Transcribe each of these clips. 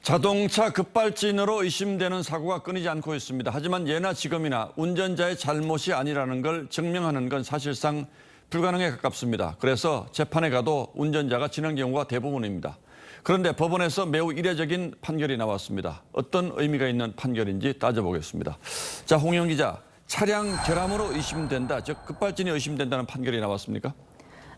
자동차 급발진으로 의심되는 사고가 끊이지 않고 있습니다. 하지만 예나 지금이나 운전자의 잘못이 아니라는 걸 증명하는 건 사실상 불가능에 가깝습니다. 그래서 재판에 가도 운전자가 지는 경우가 대부분입니다. 그런데 법원에서 매우 이례적인 판결이 나왔습니다. 어떤 의미가 있는 판결인지 따져보겠습니다. 자, 홍영 기자, 차량 결함으로 의심된다, 즉 급발진이 의심된다는 판결이 나왔습니까?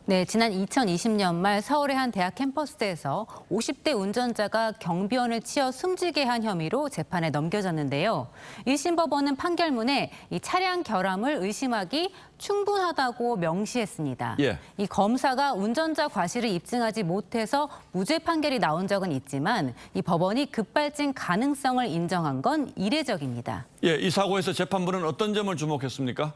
네, 지난 2020년 말 서울의 한 대학 캠퍼스에서 50대 운전자가 경비원을 치어 숨지게 한 혐의로 재판에 넘겨졌는데요. 1심 법원은 판결문에 이 차량 결함을 의심하기 충분하다고 명시했습니다. 예. 이 검사가 운전자 과실을 입증하지 못해서 무죄 판결이 나온 적은 있지만 이 법원이 급발진 가능성을 인정한 건 이례적입니다. 예, 이 사고에서 재판부는 어떤 점을 주목했습니까?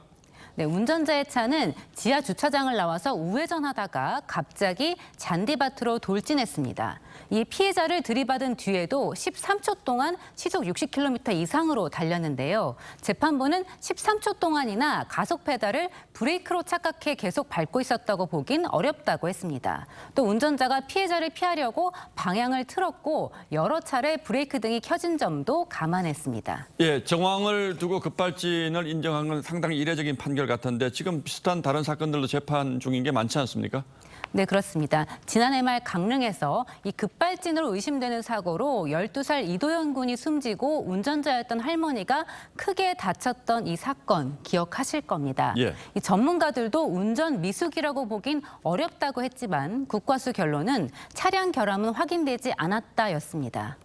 네, 운전자의 차는 지하 주차장을 나와서 우회전하다가 갑자기 잔디밭으로 돌진했습니다. 이 피해자를 들이받은 뒤에도 13초 동안 시속 60km 이상으로 달렸는데요. 재판부는 13초 동안이나 가속 페달을 브레이크로 착각해 계속 밟고 있었다고 보긴 어렵다고 했습니다. 또 운전자가 피해자를 피하려고 방향을 틀었고 여러 차례 브레이크 등이 켜진 점도 감안했습니다. 예, 정황을 두고 급발진을 인정한 건 상당히 이례적인 판결 같은데 지금 비슷한 다른 사건들도 재판 중인 게 많지 않습니까? 네, 그렇습니다. 지난해 말 강릉에서 이 급발진으로 의심되는 사고로 12살 이도현 군이 숨지고 운전자였던 할머니가 크게 다쳤던 이 사건 기억하실 겁니다. 예. 이 전문가들도 운전 미숙이라고 보긴 어렵다고 했지만 국과수 결론은 차량 결함은 확인되지 않았다였습니다.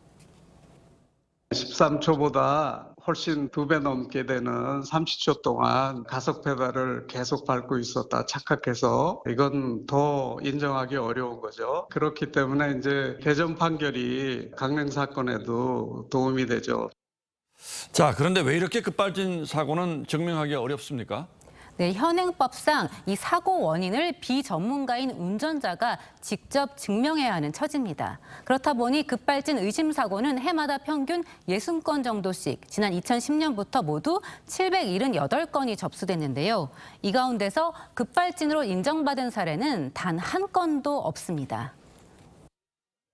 13초보다 훨씬 2배 넘게 되는 30초 동안 가속 페달을 계속 밟고 있었다 착각해서 이건 더 인정하기 어려운 거죠. 그렇기 때문에 이제 개정 판결이 강릉 사건에도 도움이 되죠. 자, 그런데 왜 이렇게 급발진 사고는 증명하기 어렵습니까? 네, 현행법상 이 사고 원인을 비전문가인 운전자가 직접 증명해야 하는 처지입니다. 그렇다 보니 급발진 의심 사고는 해마다 평균 60건 정도씩 지난 2010년부터 모두 778건이 접수됐는데요. 이 가운데서 급발진으로 인정받은 사례는 단 한 건도 없습니다.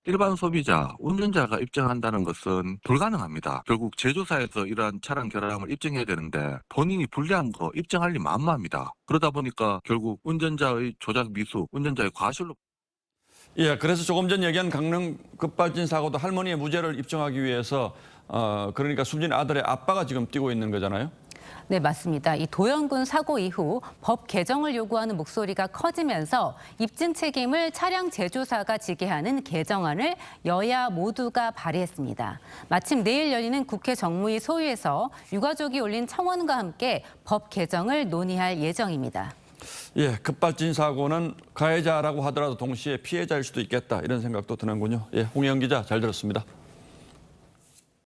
일반 소비자, 운전자가 입증한다는 것은 불가능합니다. 결국 제조사에서 이러한 차량 결함을 입증해야 되는데 본인이 불리한 거 입증할 리 만무합니다. 그러다 보니까 결국 운전자의 조작 미수, 운전자의 과실로. 예, 그래서 조금 전 얘기한 강릉 급발진 사고도 할머니의 무죄를 입증하기 위해서 그러니까 숨진 아들의 아빠가 지금 뛰고 있는 거잖아요. 네, 맞습니다. 이 도연군 사고 이후 법 개정을 요구하는 목소리가 커지면서 입증 책임을 차량 제조사가 지게 하는 개정안을 여야 모두가 발의했습니다. 마침 내일 열리는 국회 정무위 소위에서 유가족이 올린 청원과 함께 법 개정을 논의할 예정입니다. 예, 급발진 사고는 가해자라고 하더라도 동시에 피해자일 수도 있겠다 이런 생각도 드는군요. 예, 홍영 기자 잘 들었습니다.